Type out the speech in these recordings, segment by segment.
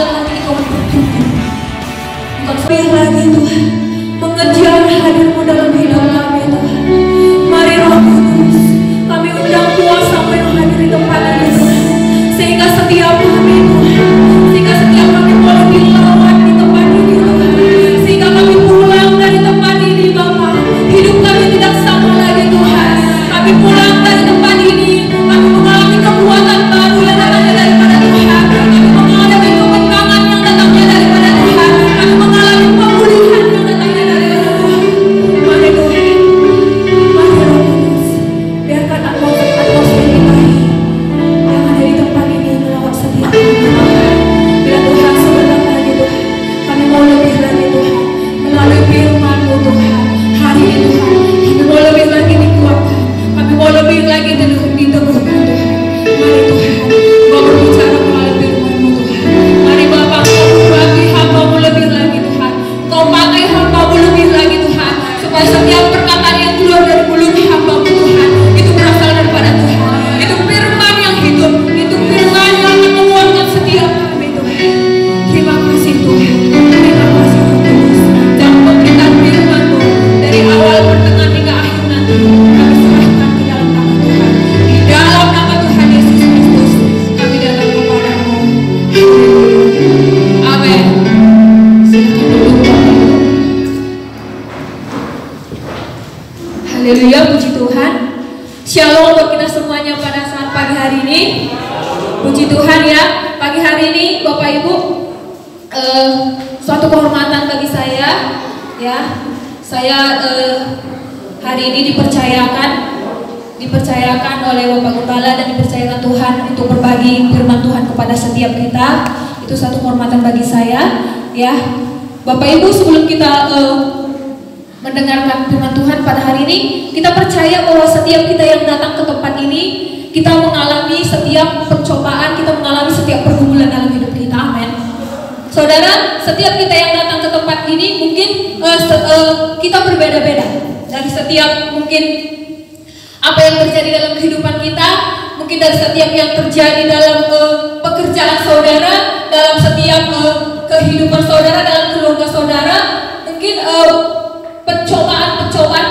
dalam hati Engkau bertumbuh. Engkau lebih lagi Tuhan, mengejar hadir-Mu dalam hidup kami Tuhan. Mari Roh Kudus, kami undang kuasa-Mu yang hadir di tempat ini Tuhan, sehingga setiap kami Tuhan, sehingga setiap kami boleh dilawat di tempat ini Tuhan, sehingga kami pulang dari tempat ini Bapa, hidup kami tidak sama lagi Tuhan. Kami pulang dari tempat ini, kami mengalami kekuatan baru yang datangnya daripada Tuhan. Kami mengalami kemenangan yang datangnya daripada Tuhan. Kami mengalami pemulihan yang datangnya daripada Tuhan. Mari Tuhan, mari Roh Kudus, biarkan atmosfer ilahi yang ada di tempat ini melawat setiap kami. Bila Tuhan sebentar lagi Tuhan, kami mau lebih lagi Tuhan, melalui firman-Mu Tuhan. Hari ini Tuhan, kami mau lebih lagi dikuatkan, kami mau lebih lagi diteguhkan Tuhan. Mari Tuhan, Kau berbicara melalui firman-Mu Tuhan. Mari Bapa, Kau berbagi hamba-Mu lebih lagi Tuhan. Kau pakai hamba-Mu lebih lagi Tuhan, supaya setiap perkataan yang keluar dari mulut hamba-Mu Tuhan, itu berasal daripada Tuhan. Itu firman yang hidup, itu firman yang akan menguatkan setiap kami Tuhan. Terima kasih Tuhan, terima kasih Roh Kudus. Dan pemberitaan firman-Mu dari awal, pertengahan hingga akhir nanti, kami serahkan ke dalam nama Tuhan. Di dalam nama Tuhan Yesus Kristus, kami datang kepadamu. Amin. Silakan duduk Bapak. Haleluya, puji Tuhan. Shalom buat kita semuanya pada saat pagi hari ini. Puji Tuhan ya, pagi hari ini Bapak Ibu, suatu kehormatan bagi saya ya. Saya hari ini dipercayakan oleh Bapak Gembala dan dipercayakan Tuhan untuk berbagi firman Tuhan kepada setiap kita. Itu satu kehormatan bagi saya ya. Bapak Ibu, sebelum kita mendengarkan firman Tuhan pada hari ini, kita percaya bahwa setiap kita yang datang ke tempat ini, kita mengalami setiap percobaan, kita mengalami setiap pergumulan dalam hidup kita. Amin. Saudara, setiap kita yang datang ke tempat ini mungkin kita berbeda-beda. Dari setiap mungkin apa yang terjadi dalam kehidupan kita, mungkin dari setiap yang terjadi dalam pekerjaan saudara, dalam setiap kehidupan saudara, dalam keluarga saudara, mungkin pencobaan,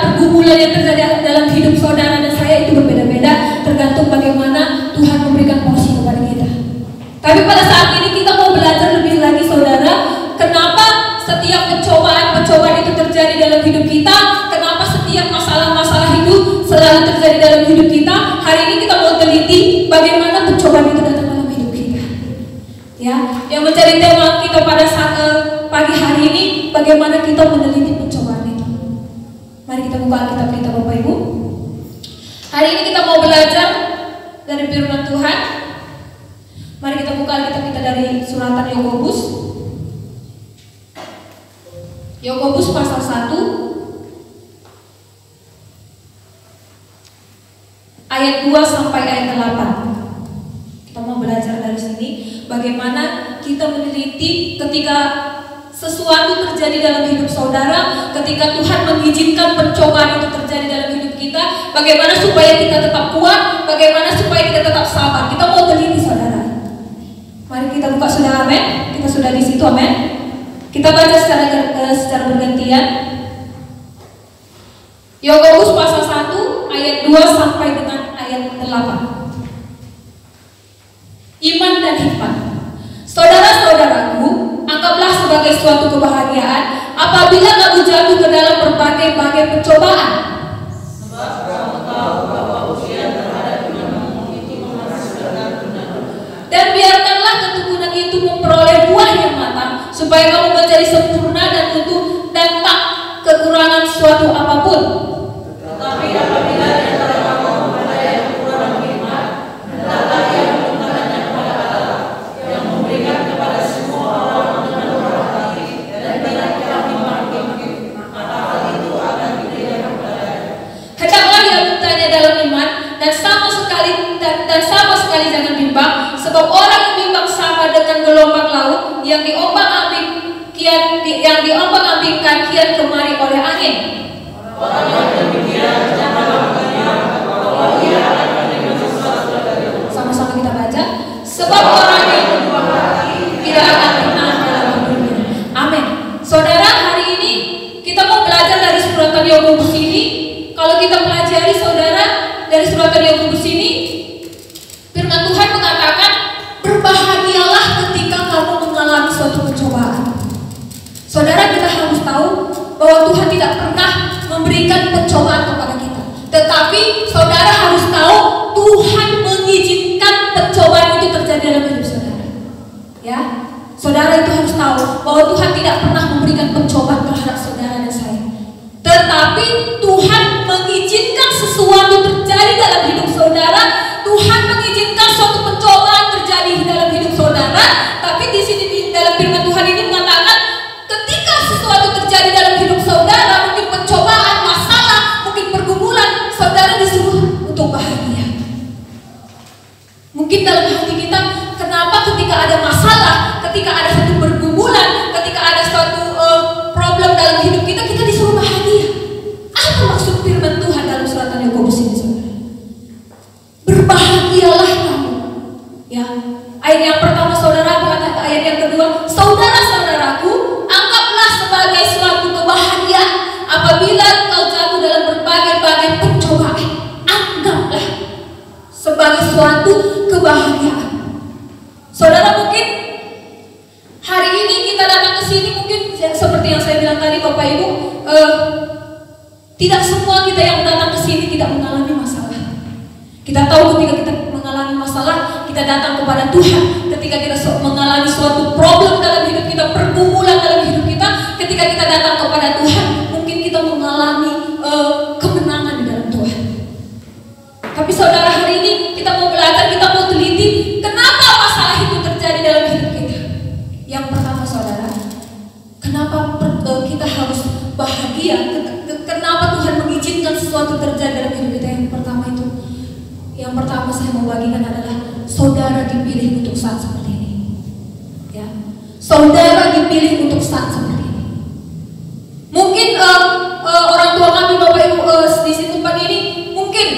pergumulan yang terjadi dalam hidup saudara dan saya itu berbeda-beda, tergantung bagaimana Tuhan memberikan porsi kepada kita. Tapi pada saat ini kita mau belajar lebih lagi saudara, kenapa setiap pencobaan itu terjadi dalam hidup kita, kenapa setiap masalah-masalah itu selalu terjadi dalam hidup kita. Hari ini kita mau teliti bagaimana pencobaan itu datang dalam hidup kita. Ya, yang menjadi tema kita pada saat pagi hari ini, bagaimana kita meneliti pencobaan itu. Mari kita buka Alkitab kita Bapak Ibu. Hari ini kita mau belajar dari firman Tuhan. Mari kita buka Alkitab kita dari suratan Yakobus. Yakobus pasal 1 ayat 2 sampai ayat 8. Kita mau belajar dari sini bagaimana kita meneliti ketika sesuatu terjadi dalam hidup saudara, ketika Tuhan mengizinkan pencobaan itu terjadi dalam hidup kita, bagaimana supaya kita tetap kuat, bagaimana supaya kita tetap sabar. Kita mau teliti saudara. Mari kita buka, sudah amin? Kita sudah di situ, amin? Kita baca secara bergantian. Yakobus pasal 1 ayat 2 sampai dengan ayat 8. Iman dan hikmat. Saudara-saudaraku, anggaplah sebagai suatu kebahagiaan apabila kamu jatuh ke dalam berbagai-bagai pencobaan. Sebab kamu tahu bahwa ujian terhadap imanmu itu menghasilkan kebenaran. Dan biarkanlah ketukunan itu memperoleh buah yang matang, supaya kamu menjadi sempurna dan utuh dan tak kekurangan suatu apapun. Tetapi apabila di antara kamu ada yang kurang hikmat, hendaklah ia memintakannya kepada Allah, yang memberikan kepada semua orang dengan murah hati dan tidak hakim-hakim, maka hal itu akan diberikan kepadanya. Hendaklah ia mintanya dalam iman dan sama sekali jangan bimbang, sebab orang yang bimbang sama dengan gelombang laut yang diombang-ambingkan kian kemari oleh angin. Orang yang demikian janganlah mengira bahwa ia akan dengan sesuatu dari Allah. Sama-sama kita baca. Sebab orang yang berbuah hati tidak akan Saudara itu harus tahu bahwa Tuhan tidak pernah memberikan pencobaan terhadap saudara dan saya. Tetapi Tuhan mengizinkan sesuatu terjadi dalam hidup saudara. Tuhan mengizinkan suatu pencobaan terjadi dalam hidup saudara. Tapi di sini dalam firman Tuhan ini mengatakan, ketika sesuatu terjadi dalam hidup saudara, mungkin pencobaan, masalah, mungkin pergumulan, saudara disuruh untuk bahagia. Mungkin dalam hati kita, kenapa ketika ada masalah, ketika ada satu pergumulan, ketika ada suatu problem dalam hidup kita, kita disuruh bahagia. Apa maksud firman Tuhan dalam surat Yakobus ini, saudara? Berbahagialah kamu. Ya, ayat yang pertama saudara mengatakan, ayat yang kedua, saudara-saudaraku, anggaplah sebagai suatu kebahagiaan apabila kau jatuh dalam berbagai-bagai pencobaan. Anggaplah sebagai suatu kebahagiaan. Saudara, mungkin hari ini kita datang ke sini, mungkin seperti yang saya bilang tadi, Bapak Ibu, tidak semua kita yang datang ke sini tidak mengalami masalah. Kita tahu ketika kita mengalami masalah, kita datang kepada Tuhan. Ketika kita mengalami suatu problem dalam hidup kita, pergumulan dalam hidup kita, ketika kita datang kepada Tuhan, mungkin kita mengalami kemenangan di dalam Tuhan. Tapi saudara, hari ini kita mau belajar, kita mau teliti kenapa masalah itu terjadi dalam hidup kita. Yang pertama saudara, kenapa kita harus bahagia? Kenapa Tuhan mengizinkan sesuatu terjadi dalam hidup kita? Yang pertama saya mau bagikan adalah saudara dipilih untuk saat seperti ini. Ya, saudara dipilih untuk saat seperti ini. Mungkin orang tua kami, Bapak Ibu, di tempat ini, mungkin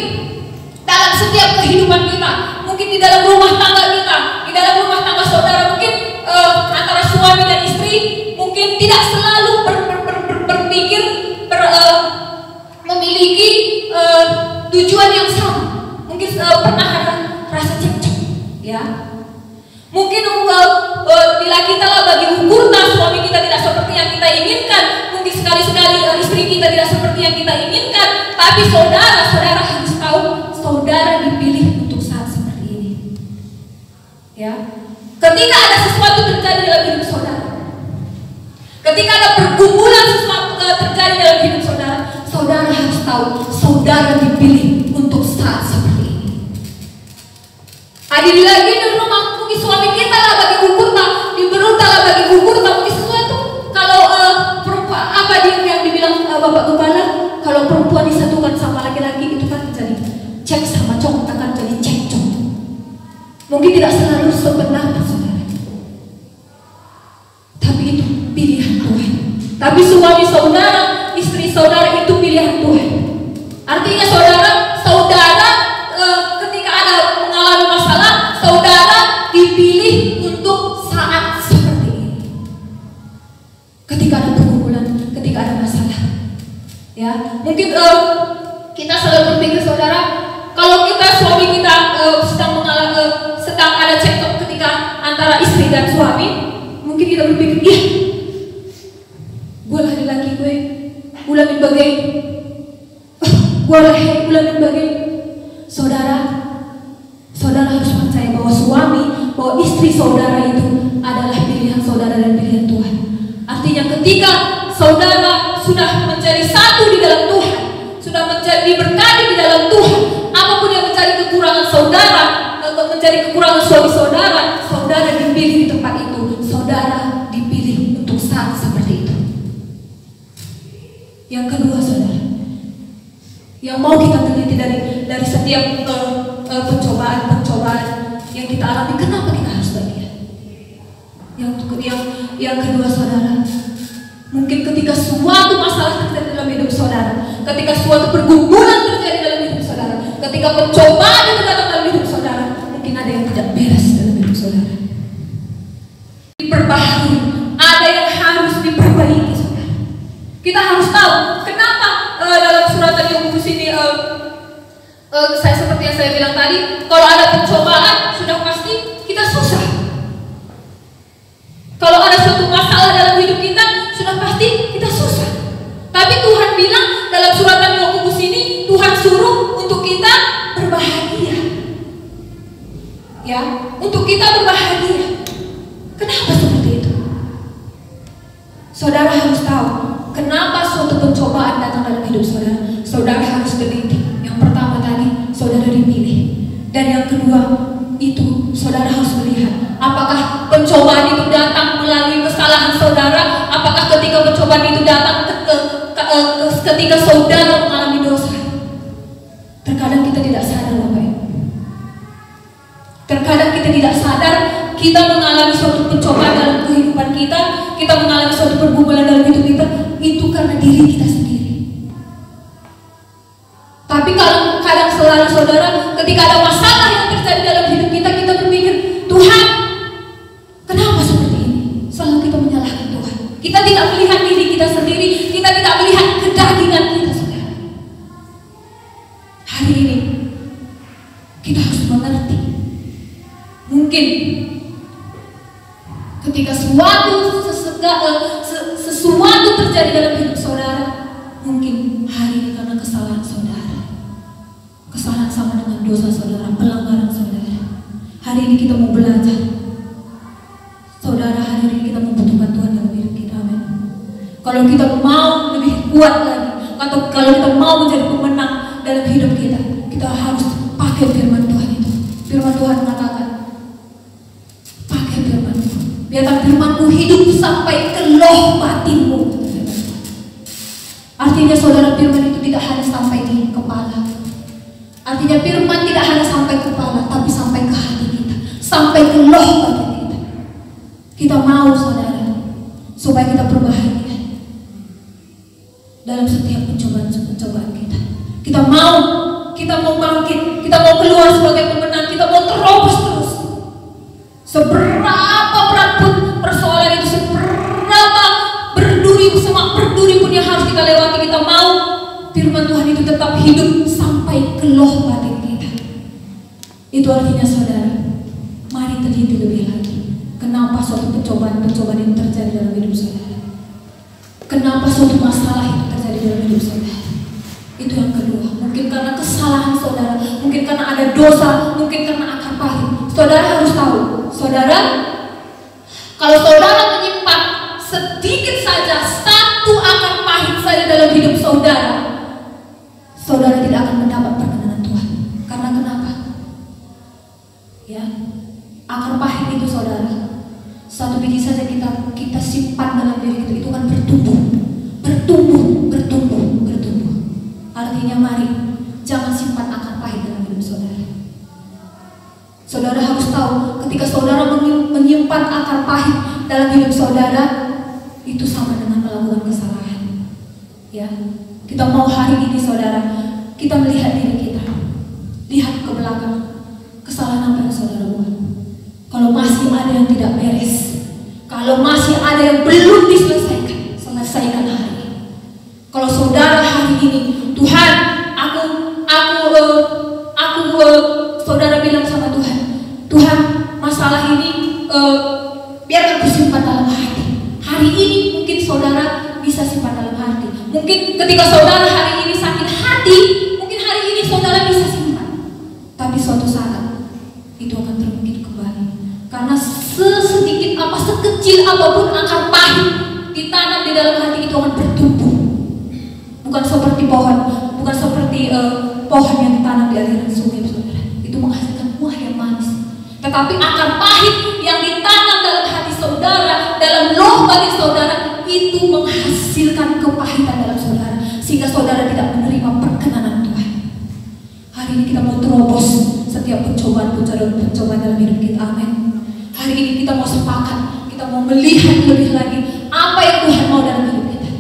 dalam setiap kehidupan kita, mungkin di dalam rumah tangga kita, di dalam rumah tangga saudara, mungkin antara suami dan istri, mungkin tidak selalu berpikir memiliki tujuan yang sama. Mungkin pernah ada rasa cekcok, ya. Mungkin bila kita lah bagi ukur, suami kita tidak seperti yang kita inginkan. Mungkin sekali-sekali istri kita tidak seperti yang kita inginkan. Tapi saudara harus tahu, saudara dipilih untuk saat seperti ini. Ya, ketika ada sesuatu terjadi dalam hidup saudara, ketika ada pergumulan sesuatu terjadi dalam hidup saudara, saudara harus tahu, saudara dipilih untuk saat seperti ini. Adil lagi di rumah, mungkin suami kita lah bagi ukur, diberut lah bagi ukur, mungkin sesuatu. Kalau perempuan, apa yang dibilang Bapak Gembala, kalau perempuan disatukan sama laki-laki itu kan jadi cek sama cok, akan jadi cekcok. Mungkin tidak selalu sebenarnya saudara, tapi itu pilihan Tuhan. Tapi suami saudara, istri saudara itu pilihan Tuhan. Artinya saudara ketika ada mengalami masalah, saudara dipilih untuk saat seperti ini. Ketika ada pergumulan, ketika ada masalah, ya, mungkin kita selalu berpikir saudara, kalau kita suami kita sedang ada cekcok ketika antara istri dan suami, mungkin kita berpikir, ih, gue laki-laki gue, ulamin bagai, gue laki ulamin bagai. Saudara harus percaya bahwa suami, bahwa istri saudara itu adalah pilihan saudara dan pilihan Tuhan. Artinya ketika saudara sudah menjadi satu di dalam Tuhan, sudah menjadi berkati di dalam Tuhan, apapun yang menjadi kekurangan saudara, atau menjadi kekurangan suami saudara, saudara dipilih di tempat itu. Saudara dipilih untuk saat seperti itu. Yang kedua saudara, yang mau kita teliti dari setiap pencobaan yang kita alami, kenapa kita harus bahagia? Yang kedua saudara, mungkin ketika suatu masalah terjadi dalam hidup saudara, ketika suatu pergumulan terjadi dalam hidup saudara, ketika pencobaan itu datang dalam hidup saudara, mungkin ada yang tidak beres dalam hidup saudara, diperbaharui, ada yang harus diperbaiki saudara. Kita harus tahu kenapa dalam surat Yakobus ini, saya seperti yang saya bilang tadi, kalau ada pencobaan sudah pasti kita susah. Kalau ada suatu masalah dalam hidup kita, sudah pasti kita susah. Tapi Tuhan bilang dalam surat Yakobus ini, Tuhan suruh untuk kita berbahagia. Ya, untuk kita berbahagia. Kenapa seperti itu? Saudara harus tahu kenapa suatu pencobaan datang dalam hidup saudara. Saudara harus teliti. Yang pertama tadi, saudara dipilih. Dan yang kedua, itu saudara harus melihat apakah pencobaan itu datang melalui kesalahan saudara, apakah ketika pencobaan itu datang ketika saudara mengalami dosa. Terkadang kita tidak sadar, Bapak Ibu. Terkadang kita tidak sadar kita mengalami suatu pencobaan dalam kehidupan kita, kita mengalami suatu pergumulan dalam hidup kita, itu karena diri kita sendiri. Tapi kalau kadang selalu saudara, ketika ada masalah yang terjadi dalam hidup kita, kita berpikir, Tuhan, kenapa seperti ini? Selalu kita menyalahkan Tuhan. Kita tidak melihat diri kita sendiri, kita tidak melihat kedagingan kita, saudara. Hari ini kita harus mengerti. Mungkin ketika sesuatu terjadi dalam hidup saudara, mungkin hari ini karena kesalahan saudara, kesalahan sama dengan dosa saudara, pelanggaran saudara. Hari ini kita mau belajar, saudara. Hari ini kita membutuhkan Tuhan dalam hidup kita, amin. Kalau kita mau lebih kuat lagi, atau kalau kita mau menjadi pemenang dalam hidup kita, kita harus pakai firman Tuhan itu. Firman Tuhan mengatakan, pakai firman Tuhan. Biarkan firman-Mu hidup sampai ke loh batinmu. Artinya saudara, firman itu tidak hanya sampai di kepala. Artinya firman tidak hanya sampai ke kepala, tapi sampai ke hati kita, sampai ke loh batin kita. Kita mau, saudara, supaya kita berbahagia dalam setiap pencobaan kita. Kita mau bangkit, kita mau keluar sebagai pemenang, kita mau terobos terus. Seberapa berat pun persoalan itu, seberapa semak berduri pun yang harus kita lewati, kita mau firman Tuhan itu tetap hidup sampai ke loh batin kita. Itu artinya saudara, mari teliti lebih lagi. Kenapa suatu pencobaan itu terjadi dalam hidup saudara? Kenapa suatu masalah itu terjadi dalam hidup saudara? Itu yang kedua. Mungkin karena kesalahan saudara, mungkin karena ada dosa, mungkin karena akar pahit. Saudara harus tahu, saudara, kalau saudara menyimpan sedikit saja, satu akar pahit saja dalam hidup saudara, saudara tidak akan mendapat perkenanan Tuhan. Karena kenapa? Ya, akar pahit itu saudara, satu biji saja kita simpan dalam diri kita, itu akan bertumbuh. Artinya mari, jangan simpan akar pahit dalam hidup saudara. Saudara harus tahu, ketika saudara menyimpan akar pahit dalam hidup saudara, itu sama dengan melakukan kesalahan. Ya, kita mau hari ini saudara, kita melihat diri kita, lihat ke belakang, kesalahan apa yang saudara buat. Kalau masih ada yang tidak beres, kalau masih ada yang belum diselesaikan, selesaikan hari ini. Kalau saudara hari ini, Tuhan, saudara bilang sama Tuhan, Tuhan, masalah ini biarkan kusimpan dalam hati. Hari ini mungkin saudara bisa simpan dalam hati. Mungkin ketika saudara hari ini sakit hati, mungkin hari ini saudara bisa simpan. Tapi suatu saat itu akan terungkit kembali. Karena sesedikit apa, sekecil apapun akar pahit ditanam di dalam hati, itu akan bertumbuh. Bukan seperti pohon yang ditanam di aliran sungai, saudara. Itu menghasilkan buah yang manis. Tetapi akar pahit yang ditanam dalam hati saudara, dalam loh batin saudara, itu menghasilkan kepahitan dalam saudara, sehingga saudara tidak menerima perkenanan Tuhan. Hari ini kita mau terobos setiap pencobaan dalam hidup kita, amin. Hari ini kita mau sepakat, kita mau melihat lebih lagi apa yang Tuhan mau dalam hidup kita.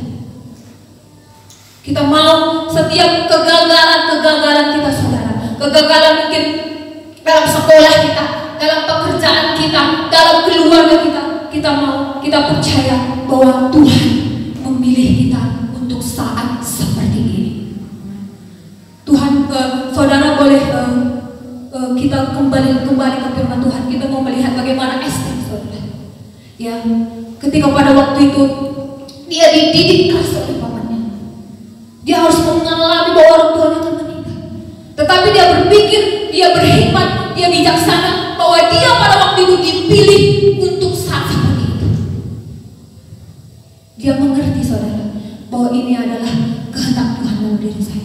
Kita mau setiap kegagalan kita saudara, kegagalan mungkin dalam sekolah kita, dalam pekerjaan kita, dalam keluarga kita percaya bahwa Tuhan memilih kita untuk saat seperti ini. Tuhan, saudara boleh kita kembali ke firman Tuhan. Kita mau melihat bagaimana Ester, saudara. Ya, ketika pada waktu itu dia dididik keras oleh pamannya, dia harus mengalami bahwa orang tuanya akan meninggal. Tetapi dia berpikir, dia berhikmat, dia bijaksana bahwa dia pada waktu itu dipilih untuk saat seperti itu. Dia mengerti saudara bahwa ini adalah kehendak Tuhan dalam diri saya.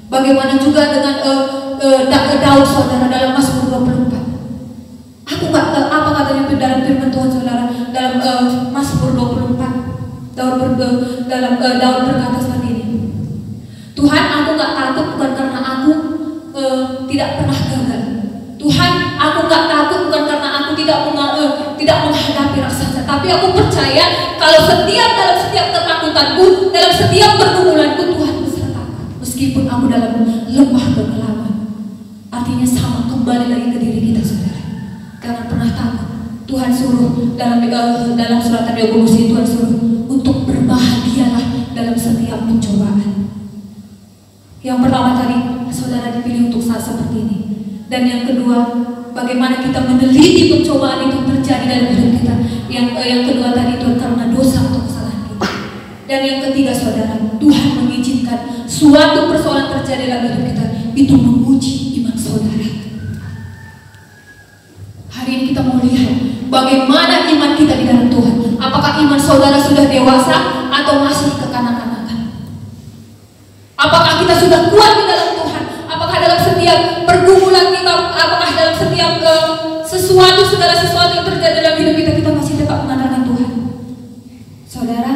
Bagaimana juga dengan Daud saudara dalam Mazmur 24. Aku nggak apa katanya itu dalam firman Tuhan saudara dalam Mazmur 24. Daud berkata seperti ini. Tuhan, aku nggak takut bukan karena aku tidak pernah gagal. Tuhan, aku nggak takut bukan karena aku tidak menghadapi raksasa, tapi aku percaya kalau dalam setiap ketakutanku, dalam setiap pergumulanku, Tuhan besertaku. Meskipun aku dalam lembah kekelaman, artinya sama kembali lagi ke diri kita saudara. Jangan pernah takut. Tuhan suruh dalam surat Yakobus Tuhan suruh untuk berbahagialah dalam setiap pencobaan. Yang pertama tadi saudara dipilih untuk saat seperti ini. Dan yang kedua, bagaimana kita meneliti pencobaan itu terjadi dalam hidup kita. Yang kedua tadi itu karena dosa atau kesalahan kita. Dan yang ketiga saudara, Tuhan mengizinkan suatu persoalan terjadi dalam hidup kita itu menguji iman saudara. Hari ini kita mau lihat bagaimana iman kita di dalam Tuhan. Apakah iman saudara sudah dewasa atau masih kekanak-kanakan? Apakah kita sudah kuat di dalam Tuhan? Apakah dalam setiap pergumulan kita, apakah dalam setiap segala sesuatu yang terjadi dalam hidup kita masih tetap mengandalkan Tuhan? Saudara,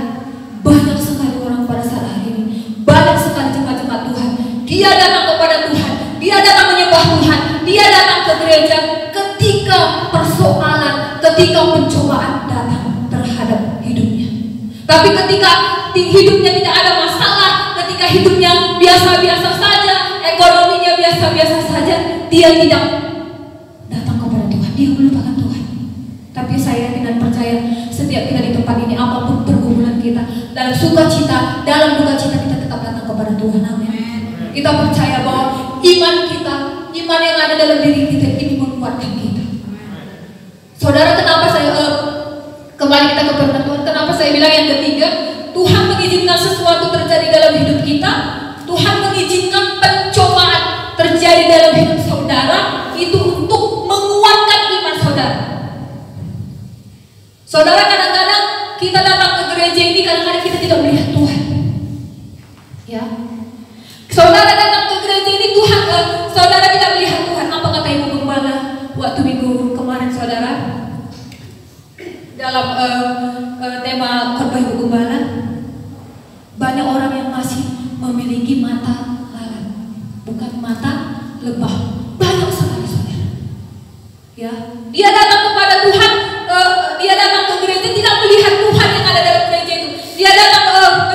banyak sekali orang pada saat hari ini, banyak sekali jemaat-jemaat Tuhan, dia datang kepada Tuhan, dia datang menyembah Tuhan, dia datang ke gereja ketika persoalan, ketika pencobaan datang terhadap hidupnya. Tapi ketika hidupnya tidak ada masalah, ketika hidupnya biasa-biasa saja, ekonominya biasa-biasa saja, dia tidak datang kepada Tuhan, dia melupakan Tuhan. Tapi saya yakin dan percaya setiap kita di tempat ini, apapun pergumulan kita, dalam sukacita, dalam duka cita, kita tetap datang kepada Tuhan. Amin. Kita percaya bahwa iman kita, iman yang ada dalam diri kita ini menguatkan kita. Saudara, kenapa saya kembali kita ke firman Tuhan? Kenapa saya bilang yang ketiga, Tuhan mengizinkan sesuatu terjadi dalam hidup kita. Tuhan mengizinkan pencobaan terjadi dalam hidup saudara itu untuk menguatkan iman saudara. Saudara, kadang-kadang kita datang ke gereja ini, kadang-kadang kita tidak melihat Tuhan. Ya, saudara datang ke gereja ini, saudara tidak melihat Tuhan. Apa kata Ibu Gembala waktu minggu kemarin saudara? Dalam tema khotbah Ibu Gembala, banyak orang yang masih memiliki mata lalat, bukan mata lebah. Banyak sekali saudara. Ya, dia datang kepada Tuhan, dia datang ke gereja tidak melihat Tuhan yang ada dalam gereja itu. Dia datang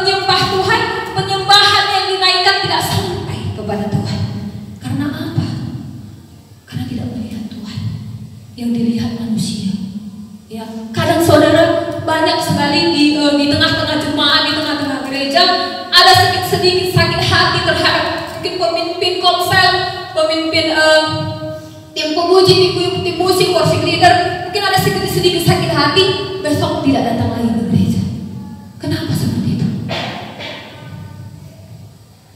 menyembah Tuhan, penyembahan yang dinaikkan tidak sampai kepada Tuhan. Karena apa? Karena tidak melihat Tuhan. Yang dilihat manusia. Ya, kadang saudara banyak sekali di tengah-tengah jemaat, di tengah-tengah gereja ada sedikit sakit hati terhadap mungkin pemimpin komsel, pemimpin tim pemuji, tim musik, worship leader. Mungkin ada sedikit sakit hati, besok tidak datang lagi ke gereja. Kenapa seperti itu?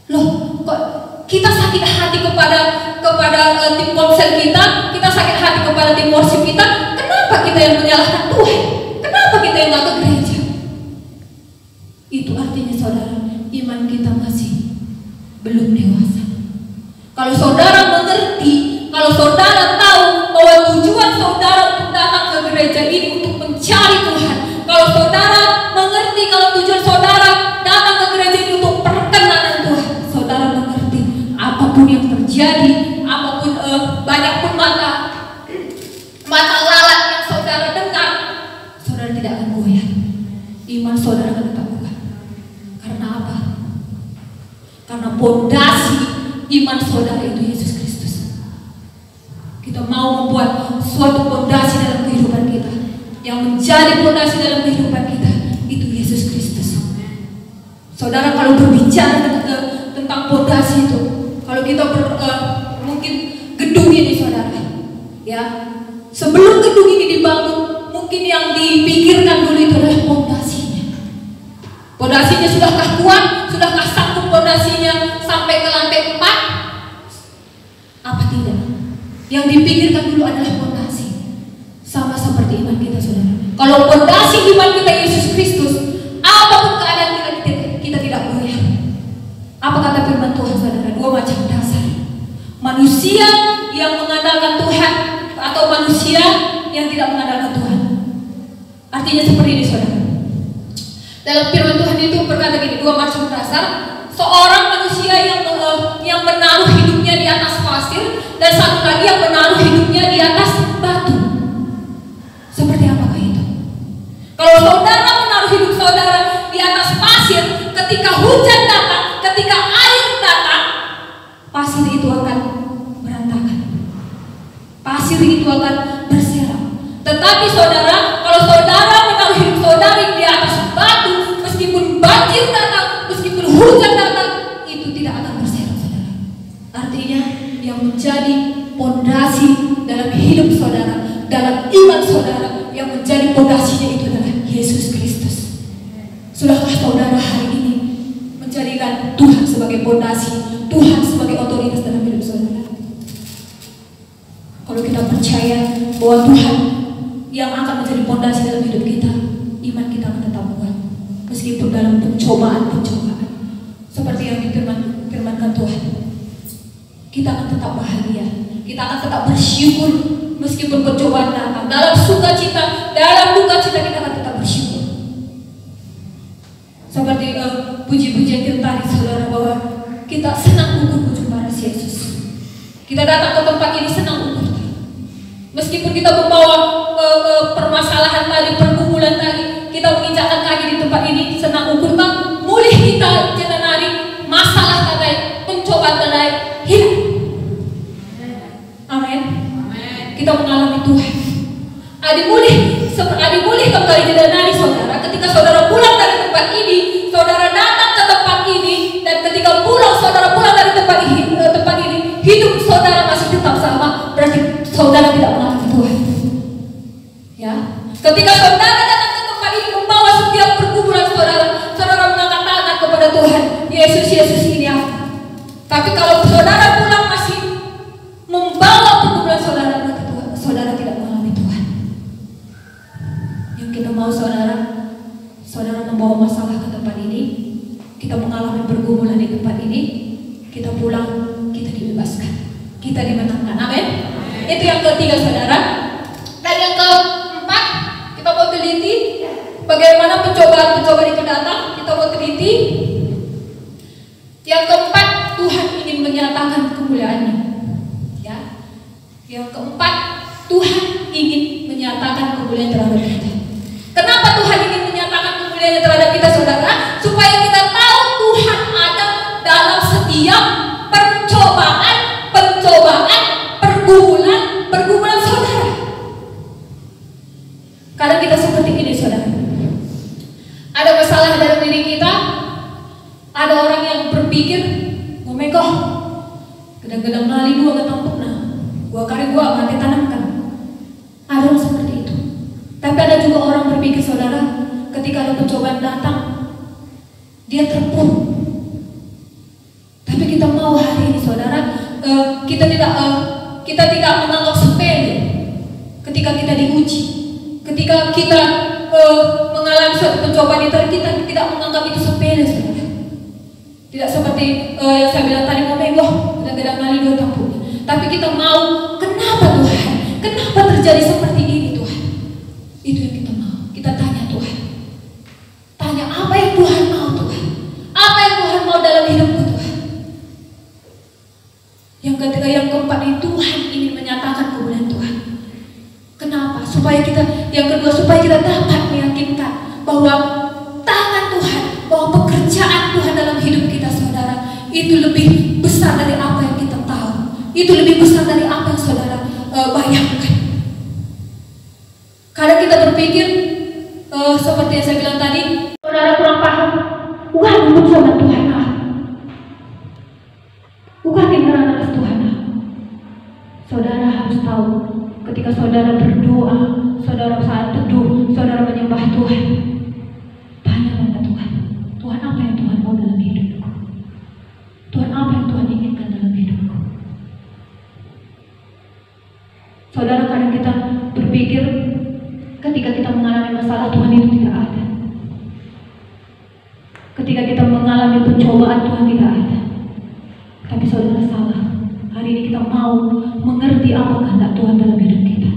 Loh, kok kita sakit hati kepada tim komsel kita sakit hati kepada tim worship kita? Kenapa kita yang menyalahkan Tuhan? Kenapa kita yang nggak ke gereja? Itu artinya saudara, iman kita masih belum dewasa. Kalau saudara mengerti, kalau saudara tahu bahwa tujuan saudara untuk datang ke gereja ini untuk mencari Tuhan, kalau saudara mengerti kalau tujuan saudara datang ke gereja ini untuk perkenanan Tuhan, saudara mengerti apapun yang terjadi, apapun banyak pun mata lalat yang saudara dengar, saudara tidak akan goyah. Iman saudara akan tetap kuat. Karena apa? Karena pondasi iman saudara itu Yesus Kristus. Kita mau membuat suatu pondasi dalam kehidupan kita. Yang menjadi pondasi dalam kehidupan kita itu Yesus Kristus. Saudara, kalau berbicara tentang pondasi itu, kalau kita mungkin gedung ini saudara, ya, sebelum gedung ini dibangun, mungkin yang dipikirkan dulu itu adalah pondasinya. Pondasinya sudahkah kuat? Sudahkah sanggup pondasinya sampai ke lantai 4? Apa tidak? Yang dipikirkan dulu adalah pondasi. Sama seperti iman kita saudara. Kalau pondasi iman kita Yesus Kristus, apapun Dalam firman Tuhan itu berkata gini, 2 macam dasar. Seorang manusia yang menaruh hidupnya di atas pasir, dan satu lagi yang menaruh hidupnya di atas batu. Seperti apakah itu? Kalau saudara menaruh hidup saudara di atas pasir, ketika hujan datang, ketika air datang, pasir itu akan berantakan. Pasir itu akan berserak. Tetapi saudara, kalau saudara menaruh hidup saudara di atas batu, meskipun banjir datang, meskipun hujan datang, itu tidak akan berserak, saudara. Artinya yang menjadi pondasi dalam hidup saudara, dalam iman saudara, yang menjadi pondasinya itu adalah Yesus Kristus. Sudahkah saudara hari ini menjadikan Tuhan sebagai pondasi, Tuhan sebagai otoritas dalam hidup saudara? Kalau kita percaya bahwa Tuhan yang akan menjadi pondasi dalam hidup kita, iman kita akan tetap kuat meskipun dalam pencobaan-pencobaan. Seperti yang difirmankan Tuhan, kita akan tetap bahagia, kita akan tetap bersyukur meskipun pencobaan datang. Dalam sukacita, dalam duka cita, kita akan tetap bersyukur. Seperti puji-pujian kita tadi, saudara, bahwa kita senang ukur-ukur paras Yesus. Kita datang ke tempat ini senang ukur. Meskipun kita membawa permasalahan tadi, pergumulan tadi, kita menginjakkan kaki di tempat ini senang ukur, kan mulih kita jangan nari masalah tadi, pencobaan tadi hilang. Amin. Kita mengalami Tuhan. Adi mulih kembali jangan nari, saudara. Ketika saudara pulang dari tempat ini, saudara datang ke tempat ini, dan ketika saudara pulang dari tempat ini, hidup saudara masih tetap sama, berarti saudara tidak mengalami Tuhan. Ya, ketika saudara datang ke tempat ini membawa setiap pergumulan saudara mengangkat tangan kepada Tuhan, Yesus ini aku. Tapi kalau saudara pulang masih membawa pergumulan saudara, berarti saudara tidak mengalami Tuhan. Yang kita mau saudara membawa masalah ke tempat ini, kita mengalami pergumulan di tempat ini, kita pulang, kita dibebaskan, kita dimenangkan. Amin. Itu yang ketiga, saudara. Dan yang keempat, kita mau teliti bagaimana pencobaan itu datang. Kita mau teliti. Yang keempat, Tuhan ingin menyatakan kemuliaannya. Ya. Yang keempat, Tuhan ingin menyatakan kemuliaan terhadap kita. Kenapa Tuhan ingin menyatakan kemuliaannya terhadap kita, saudara? Supaya kita tahu Tuhan ada dalam setiap pergumulan saudara. Kadang kita seperti ini, saudara. Ada masalah dalam diri kita. Ada orang yang berpikir, "Ngomekoh, gedang-gedang nali gua gak tampuk nah. Gua kari gua mati tanamkan." Ada orang seperti itu. Tapi ada juga orang berpikir, saudara, ketika ada pencobaan datang, dia terpuruk. Tapi kita mau hari ini, saudara, kita tidak menganggap sepele ketika kita diuji, ketika kita mengalami suatu pencobaan itu, kita tidak menganggap itu sepele, saudara. Tidak seperti yang saya bilang tadi, kadang-kadang nali dua tampuk. Tapi kita mau, kenapa Tuhan? Kenapa terjadi seperti ini, Tuhan? Itu yang kita mau. Kita tanya Tuhan. Tanya apa yang Tuhan mau, Tuhan? Apa yang Tuhan mau dalam hidupku, Tuhan? Yang ketiga, yang keempat, Tuhan ingin menyatakan kemuliaan Tuhan. Kenapa? Yang kedua, supaya kita dapat meyakinkan bahwa tangan Tuhan, bahwa pekerjaan Tuhan dalam hidup kita, saudara, itu lebih besar dari apa yang kita tahu. Itu lebih besar dari apa yang saudara bayangkan. Kadang kita berpikir seperti yang saya bilang tadi, saudara kurang paham. Wah, bukan sama Tuhan ah. Bukan kebenaran Tuhan ah. Saudara harus tahu, ketika saudara berdoa, saudara saat teduh, saudara menyembah Tuhan, tanya pada Tuhan, Tuhan apa yang Tuhan mau dalam hidupku? Tuhan apa yang Tuhan inginkan dalam hidupku? Saudara, kadang kita berpikir ketika kita mengalami masalah, Tuhan itu tidak ada. Ketika kita mengalami pencobaan, Tuhan tidak ada. Tapi saudara salah. Hari ini kita mau mengerti apa kehendak Tuhan dalam hidup kita.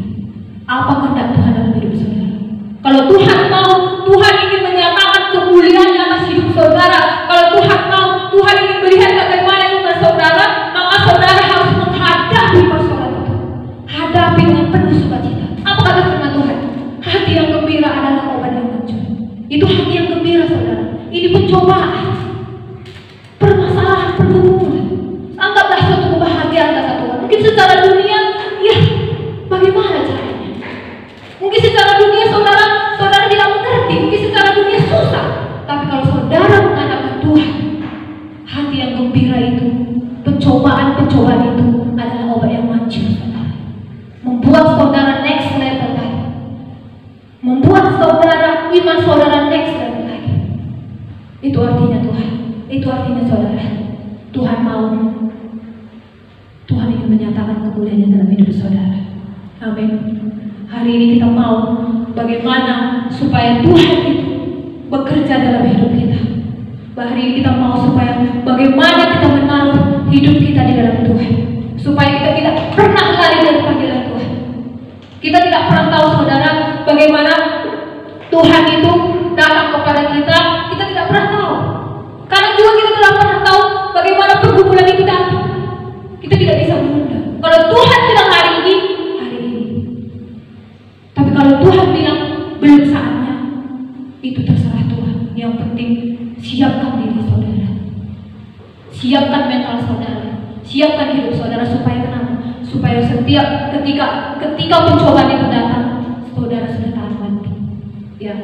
Apa kehendak Tuhan dalam hidup saudara? Kalau Tuhan mau, Tuhan ingin menyatakan kemuliaan hati yang gembira saudara. Ini pencobaan, permasalahan, pergumulan. Anggaplah suatu kebahagiaan kata Tuhan. Mungkin secara dunia, ya bagaimana caranya? Mungkin secara dunia saudara tidak mengerti. Mungkin secara dunia susah. Tapi kalau saudara mengandalkan Tuhan, hati yang gembira itu, pencobaan-pencobaan itu adalah obat yang manjur saudara. Membuat saudara next level lagi. Membuat saudara, iman saudara next level lagi. Itu artinya Tuhan. Itu artinya saudara, Tuhan mau. Tuhan ingin menyatakan kemuliaan dalam hidup saudara. Amin. Hari ini kita mau bagaimana supaya Tuhan itu bekerja dalam hidup kita. Hari ini kita mau supaya bagaimana kita menaruh hidup kita di dalam Tuhan. Supaya kita tidak pernah lari dari panggilan Tuhan. Kita tidak pernah tahu saudara bagaimana Tuhan itu datang kepada kita. Kita tidak pernah tahu. Karena juga kita tidak pernah tahu bagaimana pergumulan itu datang. Kita tidak bisa menunda. Kalau Tuhan bilang hari ini, hari ini. Tapi kalau Tuhan bilang belum saatnya, itu terserah Tuhan. Yang penting siapkan diri saudara. Siapkan mental saudara. Siapkan hidup saudara supaya kenapa? Supaya setiap ketika pencobaan itu datang, saudara sudah tahan banting. Ya,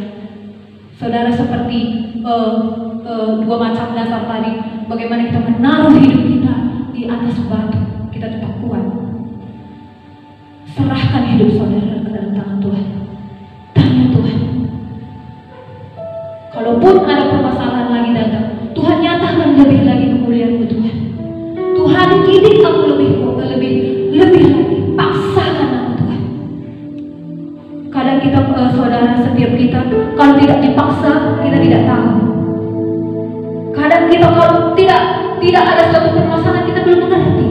saudara seperti dua macam dasar tadi. Bagaimana kita menaruh hidup kita di atas batu, kita tetap kuat. Serahkan hidup saudara ke dalam tangan Tuhan. Tanya Tuhan. Kalaupun ada permasalahan lagi datang, Tuhan nyatakan lebih lagi kemuliaan-Mu Tuhan. Tuhan didik aku lebih lagi. Paksakan aku Tuhan. Kadang kita saudara, setiap kita kalau tidak dipaksa kita tidak tahu. Kadang kita kalau tidak ada suatu permasalahan kita belum mengerti.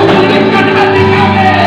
Pulihkan hati kami.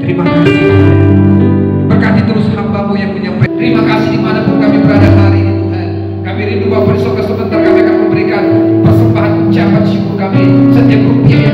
Terima kasih Tuhan. Berkati terus hamba-Mu yang menyampaikan. Terima kasih dimanapun kami berada hari ini Tuhan. Kami rindu Bapak di sorga sebentar kami akan memberikan persembahan ucapan syukur kami. Setiap rupiah